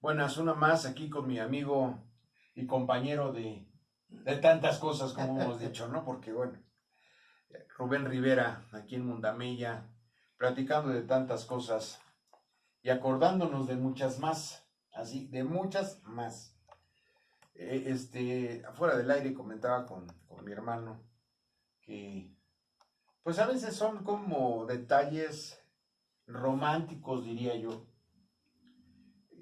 Buenas, una más aquí con mi amigo y compañero de tantas cosas, como hemos dicho, ¿no? Porque, bueno, Rubén Rivera, aquí en Mundamella, platicando de tantas cosas y acordándonos de muchas más, así, de muchas más. Afuera del aire comentaba con mi hermano que, pues a veces son como detalles románticos, diría yo,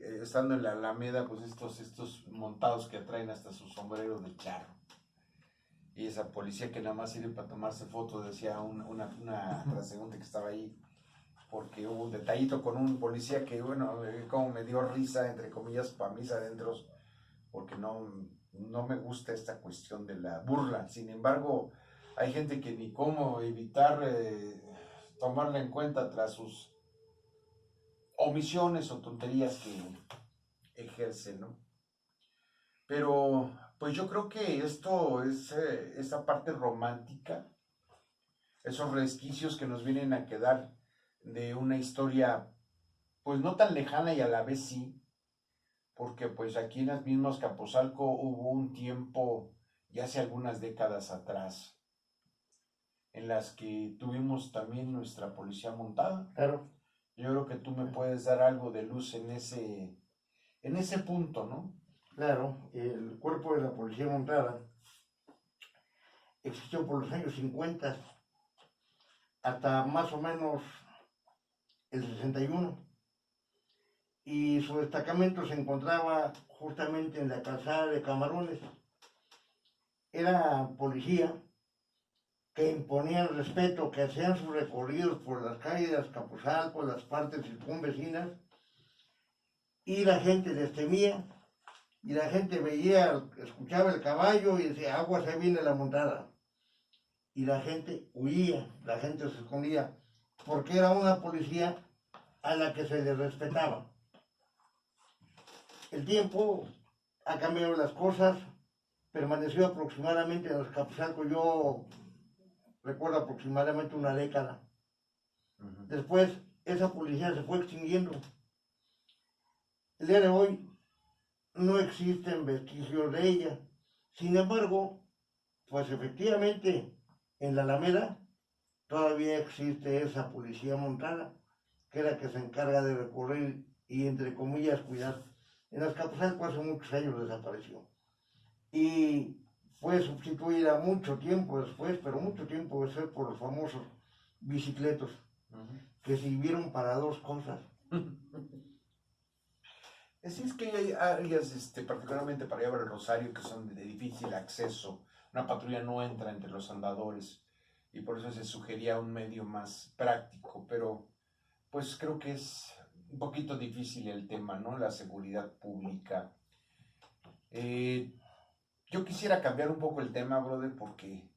estando en la Alameda, pues estos montados que atraen hasta sus sombreros de charro. Y esa policía que nada más sirve para tomarse fotos, decía una transeúnte que estaba ahí, porque hubo un detallito con un policía que, bueno, como me dio risa, entre comillas, para mis adentros, porque no me gusta esta cuestión de la burla. Sin embargo, hay gente que ni cómo evitar tomarla en cuenta tras sus omisiones o tonterías que ejerce, ¿no? Pero pues yo creo que esto es esa parte romántica, esos resquicios que nos vienen a quedar de una historia pues no tan lejana y a la vez sí, porque pues aquí en las mismas Capozalco hubo un tiempo, ya hace algunas décadas atrás, en las que tuvimos también nuestra policía montada. Claro, Yo creo que tú me puedes dar algo de luz en ese punto, ¿no? claro, el cuerpo de la policía montada existió por los años 50 hasta más o menos el 61 y su destacamento se encontraba justamente en la calzada de Camarones. Era policía que imponían respeto, que hacían sus recorridos por las calles de Azcapotzalco, las partes circunvecinas, y la gente les temía, y la gente veía, escuchaba el caballo y decía, agua, se viene la montada. Y la gente huía, la gente se escondía, porque era una policía a la que se le respetaba. El tiempo ha cambiado las cosas, permaneció aproximadamente en Azcapotzalco, yo recuerdo aproximadamente una década. Después esa policía se fue extinguiendo. El día de hoy no existen vestigios de ella. Sin embargo, pues efectivamente en la Alameda todavía existe esa policía montada, que es la que se encarga de recorrer y, entre comillas, cuidar. En Azcapotzalco hace muchos años desapareció. Y fue sustituida mucho tiempo después, pero mucho tiempo después, por los famosos bicicletos, que sirvieron para dos cosas. Así es que hay áreas, particularmente para llevar el Rosario, que son de difícil acceso. Una patrulla no entra entre los andadores y por eso se sugería un medio más práctico, pero pues creo que es un poquito difícil el tema, ¿no? La seguridad pública. Eh, yo quisiera cambiar un poco el tema, brother, porque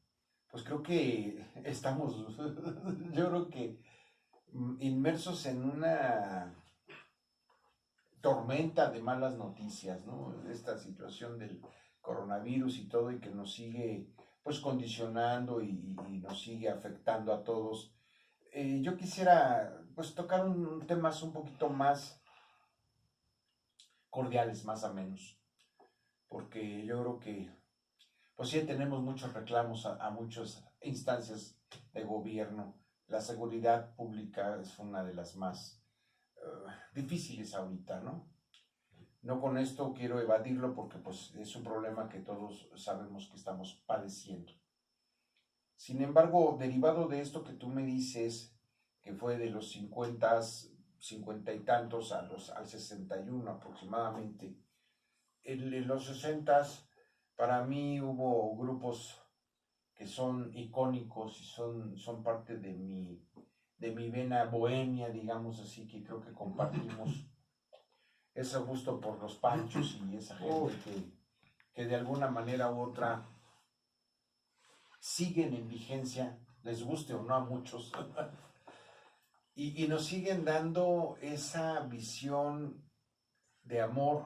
pues creo que estamos, yo creo que inmersos en una tormenta de malas noticias, ¿no? Esta situación del coronavirus y todo, y que nos sigue pues condicionando y nos sigue afectando a todos. Yo quisiera pues tocar temas un poquito más cordiales, más o menos, porque yo creo que pues sí tenemos muchos reclamos a muchas instancias de gobierno. La seguridad pública es una de las más difíciles ahorita, ¿no? No con esto quiero evadirlo porque pues es un problema que todos sabemos que estamos padeciendo. Sin embargo, derivado de esto que tú me dices, que fue de los 50, 50 y tantos al 61 aproximadamente, en los 60 para mí hubo grupos que son icónicos y son parte de mi vena bohemia, digamos así, que creo que compartimos ese gusto por los panchos y esa gente que de alguna manera u otra siguen en vigencia, les guste o no a muchos, y nos siguen dando esa visión de amor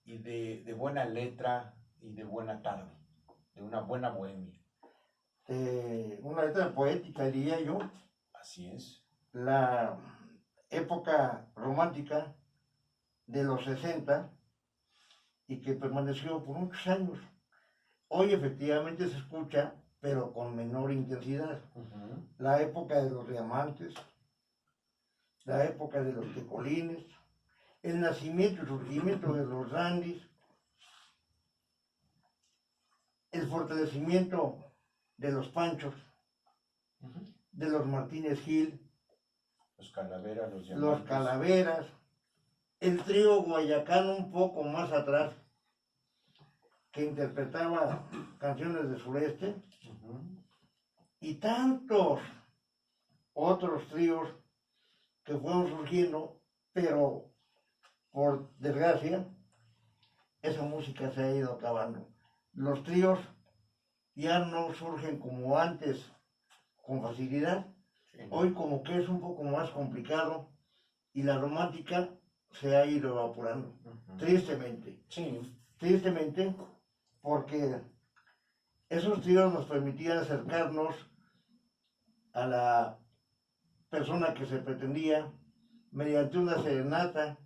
y de buena letra y de buena tarde, de una buena bohemia. Una letra poética, diría yo. Así es. La época romántica de los 60 y que permaneció por muchos años. Hoy efectivamente se escucha, pero con menor intensidad. La época de los diamantes, la época de los tecolines, el nacimiento y surgimiento de los dandis, el fortalecimiento de los Panchos, de los Martínez Gil, los Calaveras, los los Diamantes. Calaveras, el trío guayacano un poco más atrás, que interpretaba canciones del sureste, y tantos otros tríos que fueron surgiendo, pero por desgracia, esa música se ha ido acabando. Los tríos ya no surgen como antes con facilidad. Sí. Hoy como que es un poco más complicado y la romántica se ha ido evaporando. Tristemente. Sí. Tristemente, porque esos tríos nos permitían acercarnos a la persona que se pretendía mediante una serenata,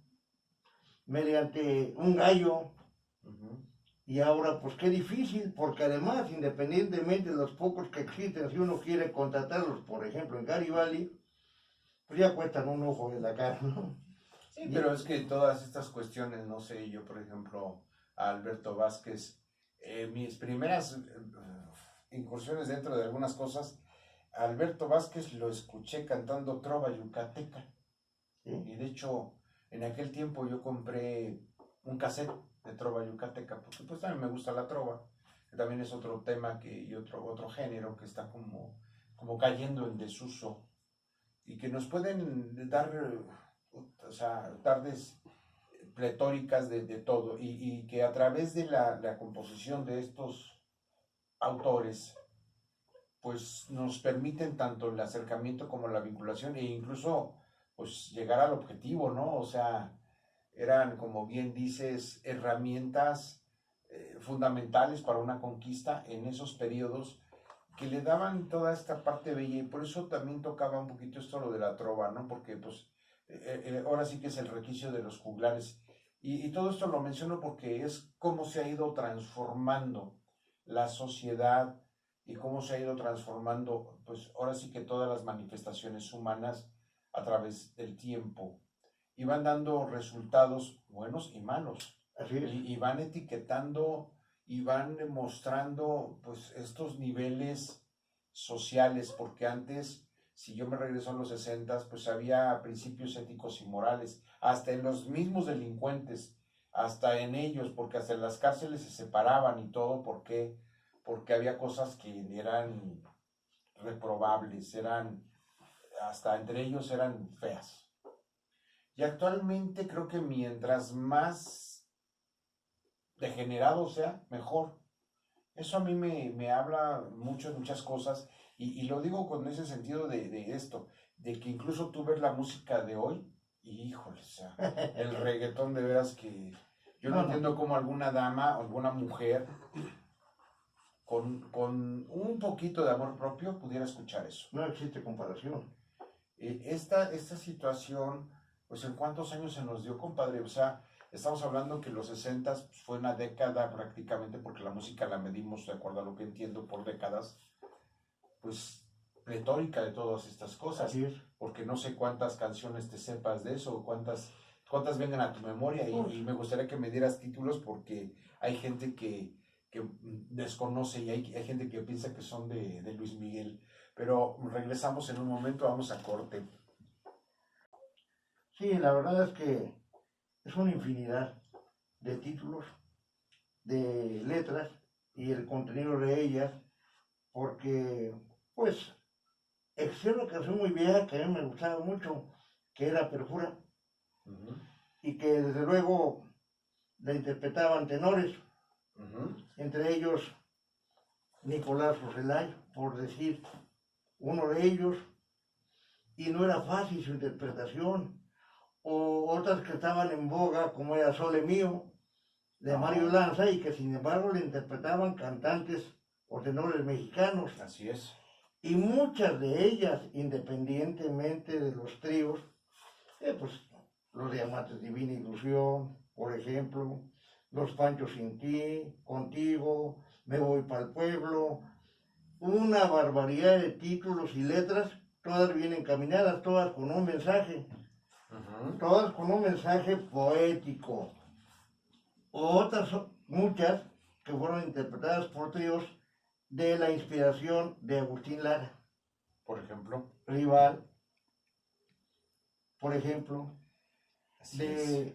mediante un gallo. Y ahora, pues qué difícil, porque además, independientemente de los pocos que existen, si uno quiere contratarlos, por ejemplo, en Garibaldi, pues ya cuestan un ojo de la cara, ¿no? Sí, pero es que todas estas cuestiones, no sé, yo por ejemplo, a Alberto Vázquez, mis primeras incursiones dentro de algunas cosas, a Alberto Vázquez lo escuché cantando trova yucateca. ¿Sí? Y de hecho, en aquel tiempo yo compré un cassette de trova yucateca, porque pues también me gusta la trova, que también es otro tema y otro género que está como cayendo en desuso y que nos pueden dar, o sea, tardes pletóricas de todo y que a través de la composición de estos autores pues nos permiten tanto el acercamiento como la vinculación e incluso pues llegar al objetivo, ¿no? O sea, eran, como bien dices, herramientas fundamentales para una conquista en esos periodos que le daban toda esta parte bella y por eso también tocaba un poquito esto lo de la trova, ¿no? Porque pues ahora sí que es el requicio de los juglares y todo esto lo menciono porque es cómo se ha ido transformando la sociedad y cómo se ha ido transformando, pues ahora sí que todas las manifestaciones humanas a través del tiempo y van dando resultados buenos y malos. Así es. Y van etiquetando y van mostrando pues estos niveles sociales, porque antes, si yo me regreso a los 60, pues había principios éticos y morales, hasta en los mismos delincuentes, hasta en ellos, porque hasta en las cárceles se separaban y todo, porque había cosas que eran reprobables, hasta entre ellos eran feas. Y actualmente creo que mientras más degenerado sea, mejor. Eso a mí me habla mucho de muchas cosas y lo digo con ese sentido de esto, de que incluso tú ves la música de hoy y híjole, o sea, el reggaetón de veras que yo no entiendo cómo alguna dama o alguna mujer con un poquito de amor propio pudiera escuchar eso. No existe comparación. Esta situación, pues en cuántos años se nos dio, compadre, o sea, estamos hablando que los 60 pues, fue una década prácticamente, porque la música la medimos, de acuerdo a lo que entiendo, por décadas, pues pletórica de todas estas cosas. Así es. Porque no sé cuántas canciones te sepas de eso, cuántas vengan a tu memoria, y me gustaría que me dieras títulos, porque hay gente que desconoce y hay gente que piensa que son de Luis Miguel. Pero regresamos en un momento, vamos a corte. Sí, la verdad es que es una infinidad de títulos, de letras y el contenido de ellas, porque, pues, existe una canción muy vieja que a mí me gustaba mucho, que era Perfura, y que desde luego la interpretaban tenores, entre ellos Nicolás Roselay, por decir uno de ellos, y no era fácil su interpretación, o otras que estaban en boga, como era Sole Mío, de Mario Lanza, y que sin embargo le interpretaban cantantes o tenores mexicanos. Así es. Y muchas de ellas, independientemente de los tríos, pues Los Diamantes Divina Ilusión, por ejemplo, Los Panchos sin ti, Contigo, Me voy para el pueblo, una barbaridad de títulos y letras, todas bien encaminadas, todas con un mensaje, todas con un mensaje poético. Otras, muchas, que fueron interpretadas por tríos de la inspiración de Agustín Lara. Por ejemplo. Rival, por ejemplo, Así de es.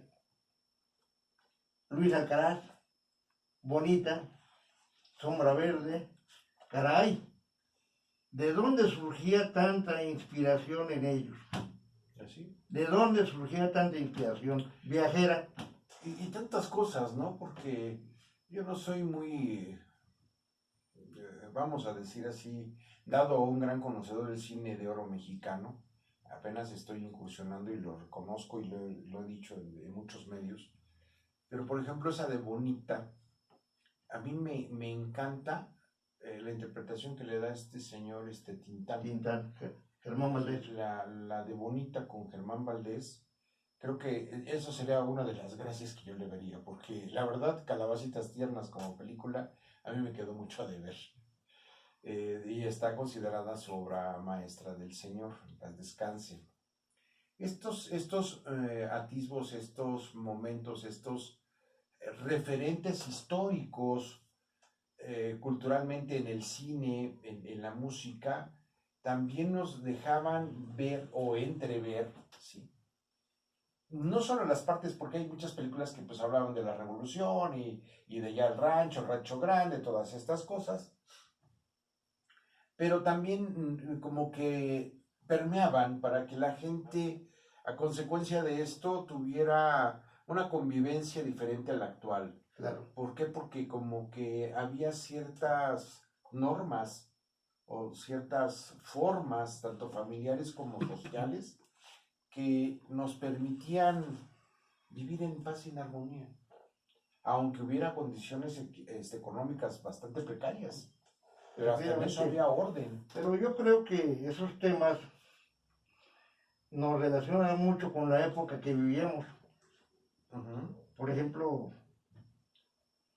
Luis Alcaraz, Bonita, Sombra Verde, caray, ¿de dónde surgía tanta inspiración en ellos? Así. ¿De dónde surgía tanta inspiración? Viajera. Y tantas cosas, ¿no? Porque yo no soy muy, vamos a decir así, dado a un gran conocedor del cine de oro mexicano. Apenas estoy incursionando y lo reconozco y lo he dicho en muchos medios. Pero por ejemplo esa de Bonita, a mí me encanta la interpretación que le da este señor, Tintán. Tintán, Germán Valdés. La de Bonita con Germán Valdés, creo que eso sería una de las gracias que yo le vería, porque la verdad, Calabacitas Tiernas como película, a mí me quedó mucho a deber. Y está considerada su obra maestra del señor, paz descanse. Estos atisbos, estos momentos, estos referentes históricos, culturalmente en el cine, en la música, también nos dejaban ver o entrever, ¿sí? No solo las partes, porque hay muchas películas que pues hablaban de la revolución y de ya el rancho grande, todas estas cosas, pero también como que permeaban para que la gente, a consecuencia de esto, tuviera una convivencia diferente a la actual. Claro. ¿Por qué? Porque como que había ciertas normas o ciertas formas, tanto familiares como sociales, que nos permitían vivir en paz y en armonía, aunque hubiera condiciones económicas bastante precarias. Pero hasta en eso había orden. Pero yo creo que esos temas nos relacionan mucho con la época que vivíamos. Por ejemplo,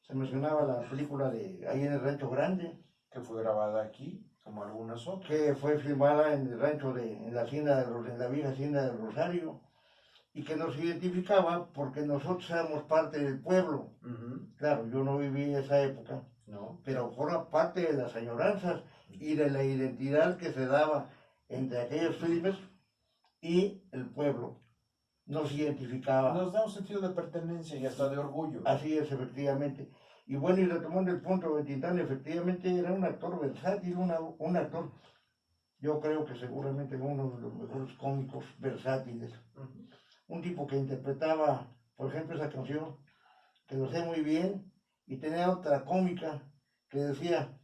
se mencionaba la película de Ahí en el Rancho Grande, que fue grabada aquí, como algunas otras. Que fue filmada en el rancho en la hacienda en la vieja hacienda del Rosario, y que nos identificaba porque nosotros éramos parte del pueblo. Claro, yo no viví esa época, no, pero forma parte de las añoranzas y de la identidad que se daba entre aquellos filmes y el pueblo. Nos identificaba. Nos da un sentido de pertenencia y hasta de orgullo. Así es, efectivamente. Y bueno, y retomando el punto de Tintán, efectivamente era un actor versátil, un actor, yo creo que seguramente uno de los mejores cómicos versátiles. Un tipo que interpretaba, por ejemplo, esa canción, que lo sé muy bien, y tenía otra cómica que decía: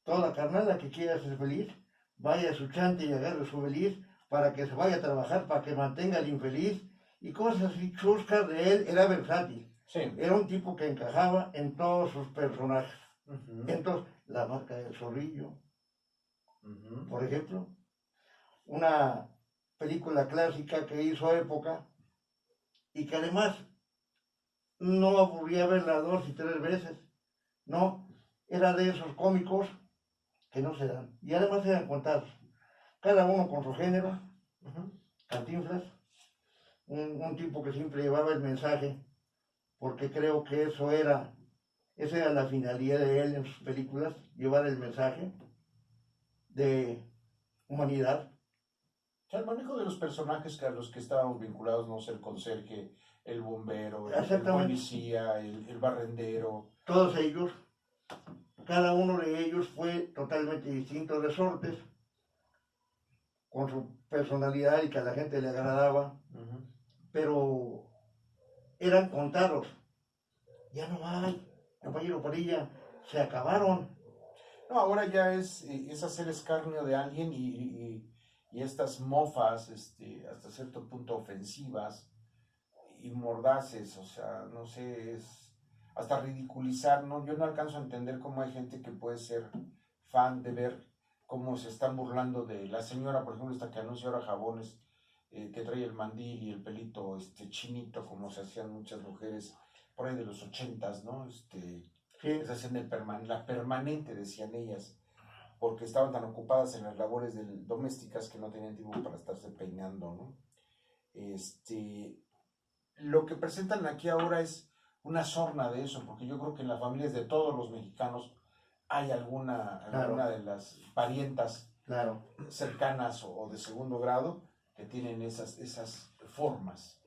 toda carnada que quiera ser feliz, vaya a su chante y agarre su feliz para que se vaya a trabajar, para que mantenga al infeliz, y cosas así chuscas de él. Era versátil. Sí. Era un tipo que encajaba en todos sus personajes. Entonces, La Marca del Zorrillo, por ejemplo, una película clásica que hizo época y que además no aburría verla 2 y 3 veces. No, era de esos cómicos que no se dan. Y además eran contados, cada uno con su género. Cantinflas, un tipo que siempre llevaba el mensaje, porque creo que esa era la finalidad de él en sus películas, llevar el mensaje de humanidad. O sea, el manejo de los personajes que a los que estábamos vinculados, no sé, el conserje, el bombero, el policía, el barrendero. Todos ellos, cada uno de ellos fue totalmente distinto, resortes, con su personalidad y que a la gente le agradaba, pero eran contados. Ya no hay, compañero Padilla, se acabaron. No, ahora ya es hacer escarnio de alguien y estas mofas, hasta cierto punto ofensivas y mordaces, o sea, no sé, es hasta ridiculizar, ¿no? Yo no alcanzo a entender cómo hay gente que puede ser fan de ver cómo se están burlando de la señora, por ejemplo, esta que anuncia ahora jabones, que trae el mandil y el pelito chinito, como se hacían muchas mujeres por ahí de los 80s, ¿no? Sí, Se hacían la permanente, decían ellas, porque estaban tan ocupadas en las labores domésticas que no tenían tiempo para estarse peinando, ¿no? Lo que presentan aquí ahora es una sorna de eso, porque yo creo que en las familias de todos los mexicanos hay alguna claro, de las parientas claro. cercanas o de segundo grado que tienen esas formas,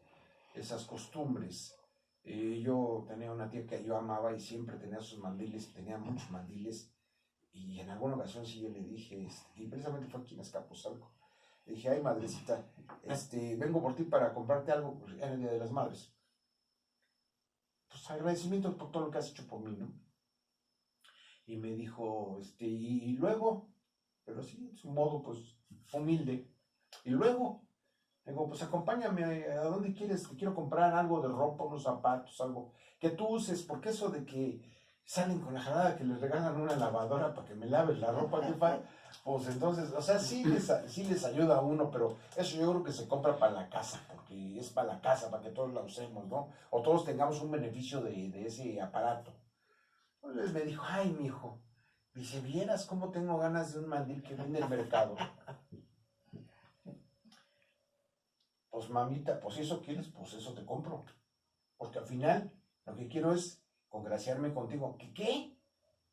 esas costumbres. Yo tenía una tía que yo amaba y siempre tenía sus mandiles, tenía muchos mandiles, y en alguna ocasión sí yo le dije, y precisamente fue aquí en Azcapotzalco, le dije, ay madrecita, vengo por ti para comprarte algo, pues era el Día de las Madres. Pues agradecimiento por todo lo que has hecho por mí, ¿no? Y me dijo, y luego, pero sí, su modo, pues, humilde. Y luego, digo, pues acompáñame, ¿a dónde quieres? Te quiero comprar algo de ropa, unos zapatos, algo que tú uses, porque eso de que salen con la jalada que les regalan una lavadora para que me laves la ropa, pues entonces, o sea, sí les ayuda a uno, pero eso yo creo que se compra para la casa, porque es para la casa, para que todos la usemos, ¿no? O todos tengamos un beneficio de ese aparato. Entonces me dijo, ay, mi hijo, dice, vieras cómo tengo ganas de un mandil que vende el mercado. Pues mamita, pues si eso quieres, pues eso te compro. Porque al final lo que quiero es congraciarme contigo. ¿Qué?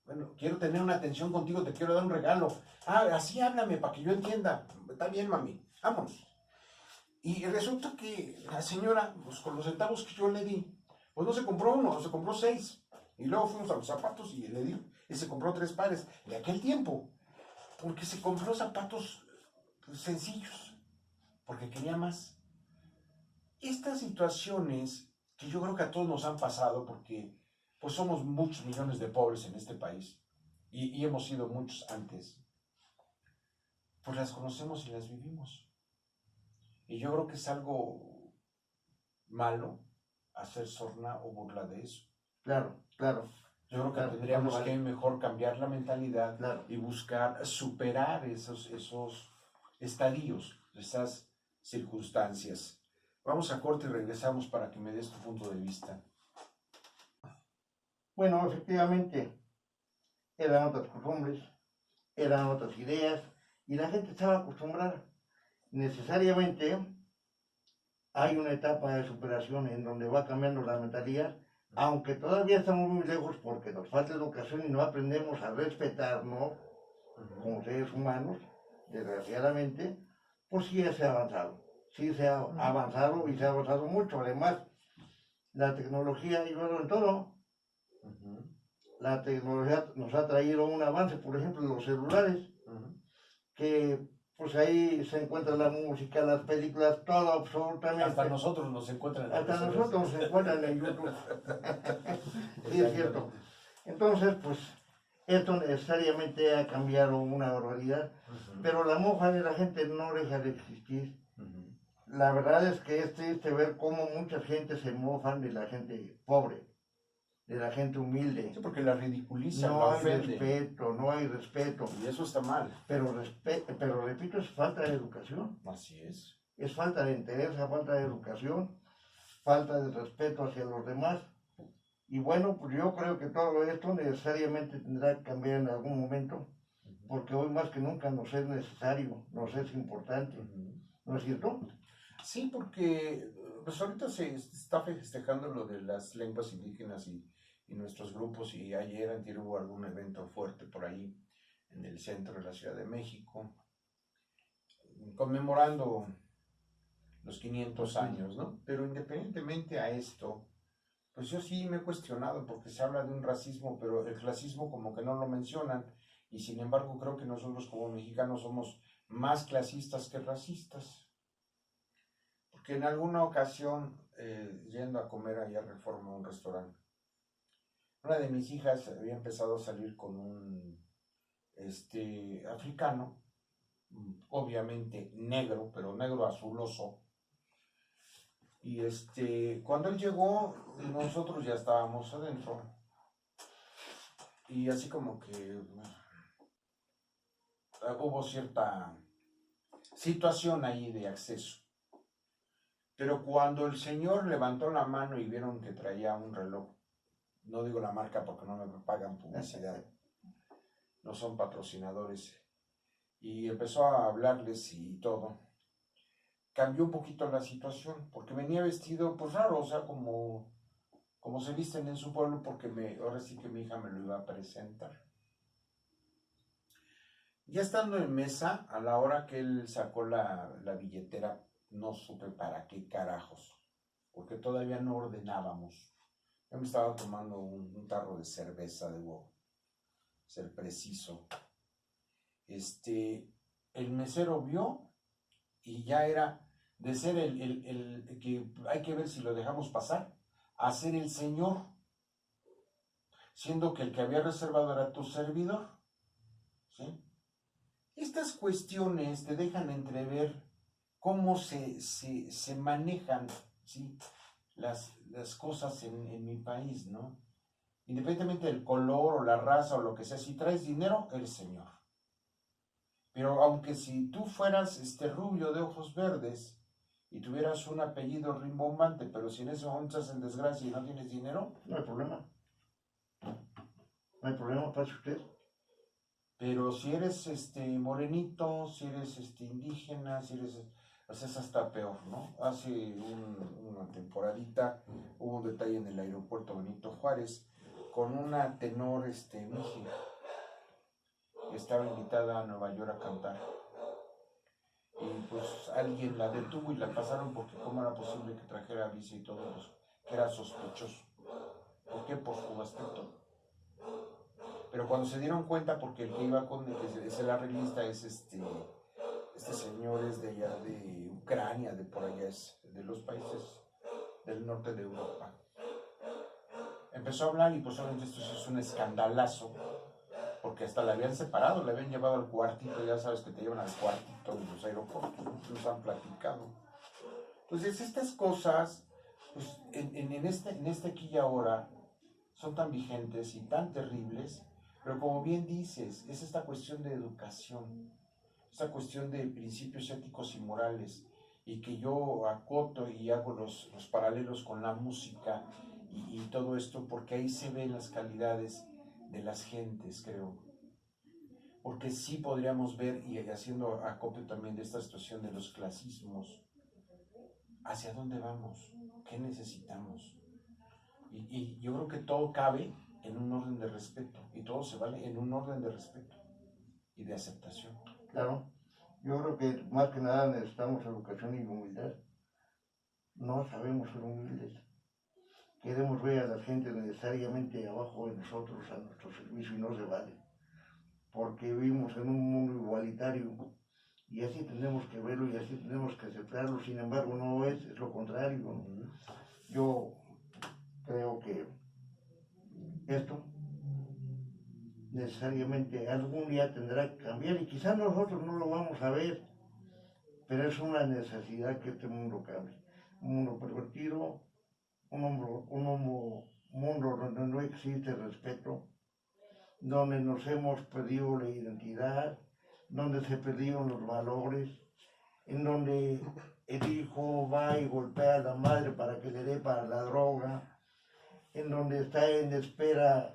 Bueno, quiero tener una atención contigo, te quiero dar un regalo. Ah, así háblame para que yo entienda. Está bien, mami, vámonos. Y resulta que la señora, pues con los centavos que yo le di, pues no se compró uno, se compró 6. Y luego fuimos a los zapatos y le di, y se compró 3 pares. De aquel tiempo, porque se compró zapatos pues, sencillos, porque quería más. Estas situaciones que yo creo que a todos nos han pasado, porque pues somos muchos millones de pobres en este país, y hemos sido muchos antes, pues las conocemos y las vivimos. Y yo creo que es algo malo hacer sorna o burla de eso. Claro, claro. Yo creo que Claro, tendríamos vale. que mejor cambiar la mentalidad Claro. y buscar superar esos estadios, esas circunstancias. Vamos a corte y regresamos para que me des tu punto de vista. Bueno, efectivamente, eran otras costumbres, eran otras ideas, y la gente estaba acostumbrada. Necesariamente hay una etapa de superación en donde va cambiando la mentalidad, aunque todavía estamos muy lejos porque nos falta educación y no aprendemos a respetarnos como seres humanos, desgraciadamente, pues sí se ha avanzado. Sí se ha avanzado y se ha avanzado mucho. Además, la tecnología ha ayudado en todo. La tecnología nos ha traído un avance, por ejemplo, en los celulares, que pues ahí se encuentra la música, las películas, todo absolutamente. Hasta nosotros nos encuentran en Hasta nosotros nos encuentran en YouTube. Sí, es cierto. Entonces, pues, esto necesariamente ha cambiado una barbaridad, pero la mofa de la gente no deja de existir. La verdad es que es triste ver cómo mucha gente se mofan de la gente pobre, de la gente humilde. Sí, porque la ridiculizan, No la hay ofenden. respeto, no hay respeto. Y eso está mal. Pero repito, es falta de educación. Así es. Es falta de interés, falta de educación, falta de respeto hacia los demás. Y bueno, pues yo creo que todo esto necesariamente tendrá que cambiar en algún momento, porque hoy más que nunca nos es necesario, nos es importante. ¿No es cierto? Sí, porque pues ahorita se está festejando lo de las lenguas indígenas y nuestros grupos, y ayer antier hubo algún evento fuerte por ahí en el centro de la Ciudad de México, conmemorando los 500 años, ¿no? Pero independientemente a esto, pues yo sí me he cuestionado porque se habla de un racismo, pero el clasismo como que no lo mencionan, y sin embargo creo que nosotros como mexicanos somos más clasistas que racistas. Porque en alguna ocasión, yendo a comer allá a Reforma, a un restaurante, una de mis hijas había empezado a salir con un africano, obviamente negro, pero negro azuloso. Y cuando él llegó, nosotros ya estábamos adentro. Y así como que hubo cierta situación ahí de acceso. Pero cuando el señor levantó la mano y vieron que traía un reloj, no digo la marca porque no me pagan publicidad, no son patrocinadores, y empezó a hablarles y todo, cambió un poquito la situación, porque venía vestido pues raro, o sea, como se visten en su pueblo, porque ahora sí que mi hija me lo iba a presentar. Ya estando en mesa, a la hora que él sacó la billetera, no supe para qué carajos, porque todavía no ordenábamos. Yo me estaba tomando un tarro de cerveza, debo ser preciso. El mesero vio y ya era de ser el que hay que ver si lo dejamos pasar, a ser el señor, siendo que el que había reservado era tu servidor, ¿sí? Estas cuestiones te dejan entrever cómo se manejan, ¿sí? las cosas en mi país, ¿no? Independientemente del color o la raza o lo que sea, si traes dinero, eres señor. Pero aunque si tú fueras rubio de ojos verdes y tuvieras un apellido rimbombante, pero si en ese momento estás en desgracia y no tienes dinero, no hay problema. No hay problema, pase usted. Pero si eres morenito, si eres indígena, si eres, pues es hasta peor, ¿no? Hace una temporadita hubo un detalle en el aeropuerto Benito Juárez con una tenor Miji, que estaba invitada a Nueva York a cantar. Y pues alguien la detuvo y la pasaron porque cómo era posible que trajera visa y todo, pues que era sospechoso. ¿Por qué? Por su aspecto. Pero cuando se dieron cuenta, porque el que iba con el que es el arreglista es este señor es de allá de Ucrania, de por allá, es de los países del norte de Europa. Empezó a hablar y pues obviamente esto es un escandalazo, porque hasta la habían separado, le habían llevado al cuartito, ya sabes que te llevan al cuartito en los aeropuertos, ¿no? Nos han platicado. Entonces estas cosas, pues en este aquí y ahora, son tan vigentes y tan terribles, pero como bien dices, es esta cuestión de educación, esta cuestión de principios éticos y morales, y que yo acoto y hago los paralelos con la música y todo esto, porque ahí se ven las calidades de las gentes, creo. Porque sí podríamos ver, y haciendo acopio también de esta situación de los clasismos, hacia dónde vamos, qué necesitamos. Y yo creo que todo cabe en un orden de respeto, y todo se vale en un orden de respeto y de aceptación. Claro, yo creo que más que nada necesitamos educación y humildad. No sabemos ser humildes. Queremos ver a la gente necesariamente abajo de nosotros, a nuestro servicio, y no se vale. Porque vivimos en un mundo igualitario y así tenemos que verlo y así tenemos que aceptarlo. Sin embargo, no es lo contrario. Yo creo que esto necesariamente algún día tendrá que cambiar y quizás nosotros no lo vamos a ver, pero es una necesidad que este mundo cambie. Un mundo pervertido, mundo donde no existe respeto, donde nos hemos perdido la identidad, donde se perdieron los valores, en donde el hijo va y golpea a la madre para que le dé para la droga, en donde está en espera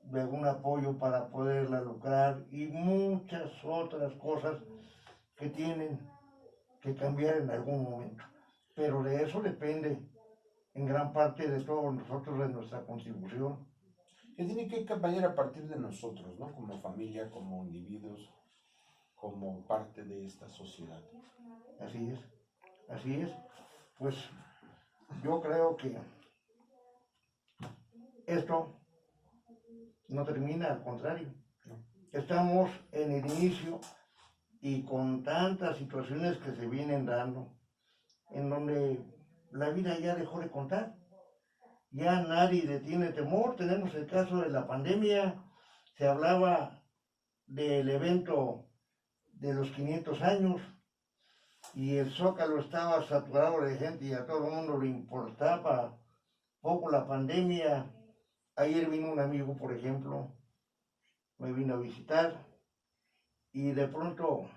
de algún apoyo para poderla lucrar y muchas otras cosas que tienen que cambiar en algún momento. Pero de eso depende en gran parte de todos nosotros, de nuestra contribución. Que tiene que cambiar a partir de nosotros, ¿no? Como familia, como individuos, como parte de esta sociedad. Así es, así es. Pues yo creo que esto no termina, al contrario. Estamos en el inicio y con tantas situaciones que se vienen dando, en donde la vida ya dejó de contar. Ya nadie le tiene temor. Tenemos el caso de la pandemia, se hablaba del evento de los 500 años y el Zócalo estaba saturado de gente y a todo el mundo le importaba poco la pandemia. Ayer vino un amigo, por ejemplo, me vino a visitar y de pronto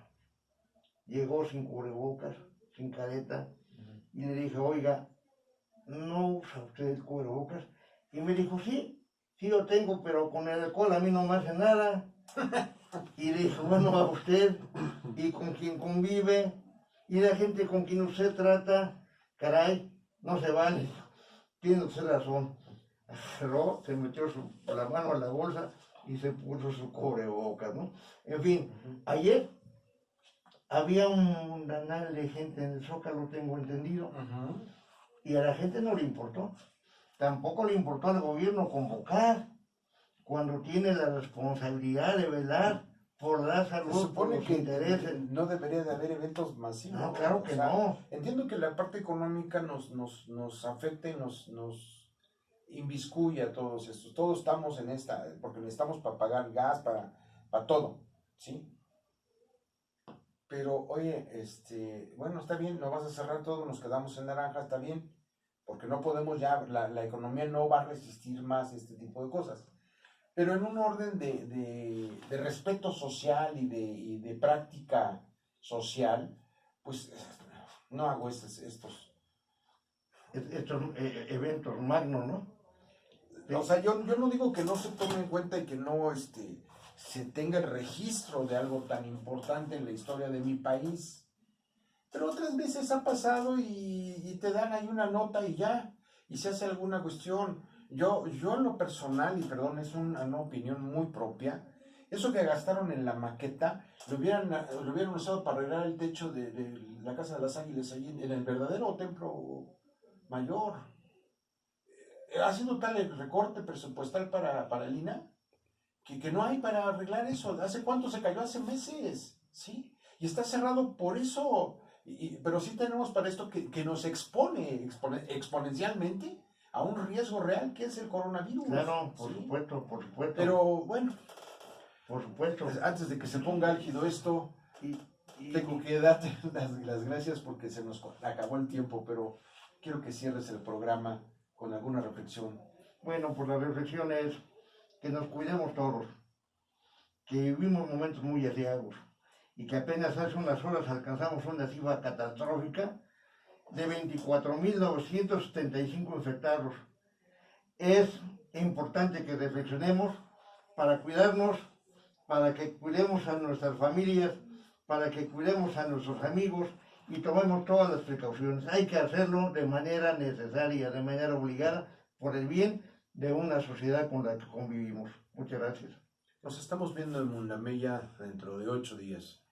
llegó sin cubrebocas, sin careta, y le dije, oiga, ¿no usa usted el cubrebocas? Y me dijo, sí lo tengo, pero con el alcohol a mí no me hace nada. Y le dije, bueno, a usted y con quien convive y la gente con quien usted trata, caray, no se vale. Tiene usted razón. Agarró, se metió la mano a la bolsa y se puso su cubrebocas, ¿no? En fin, ayer había un danal de gente en el Zócalo, tengo entendido, y a la gente no le importó. Tampoco le importó al gobierno convocar cuando tiene la responsabilidad de velar por la salud, se supone por los que intereses. no debería de haber eventos masivos. No, claro que no. Entiendo que la parte económica nos afecta y nos inviscuye a todos estos. Todos estamos en esta, porque necesitamos para pagar gas, para todo, ¿sí? Pero, oye, bueno, está bien, no vas a cerrar todo, nos quedamos en naranja, está bien, porque no podemos ya, la economía no va a resistir más este tipo de cosas. Pero en un orden de respeto social y de práctica social, pues no hago estos eventos magnos, ¿no? O sea, yo no digo que no se tome en cuenta y que no se tenga el registro de algo tan importante en la historia de mi país. Pero otras veces ha pasado y te dan ahí una nota y ya, y se hace alguna cuestión. Yo en lo personal, y perdón, es una opinión muy propia, eso que gastaron en la maqueta, lo hubieran usado para arreglar el techo de la Casa de las Águilas, allí en el verdadero templo mayor. Ha sido tal el recorte presupuestal para el INAH que no hay para arreglar eso. ¿Hace cuánto se cayó? Hace meses, ¿sí? Y está cerrado por eso. Pero sí tenemos para esto que nos expone exponencialmente a un riesgo real que es el coronavirus. Claro, por ¿sí? supuesto. Pero bueno, por supuesto. Antes de que se ponga álgido esto, tengo que darte las gracias porque se nos acabó el tiempo, pero quiero que cierres el programa con alguna reflexión. Bueno, pues la reflexión es que nos cuidemos todos, que vivimos momentos muy asiagos y que apenas hace unas horas alcanzamos una cifra catastrófica de 24.975 infectados. Es importante que reflexionemos para cuidarnos, para que cuidemos a nuestras familias, para que cuidemos a nuestros amigos y tomemos todas las precauciones. Hay que hacerlo de manera necesaria, de manera obligada, por el bien de una sociedad con la que convivimos. Muchas gracias. Nos estamos viendo en Mundameya dentro de 8 días.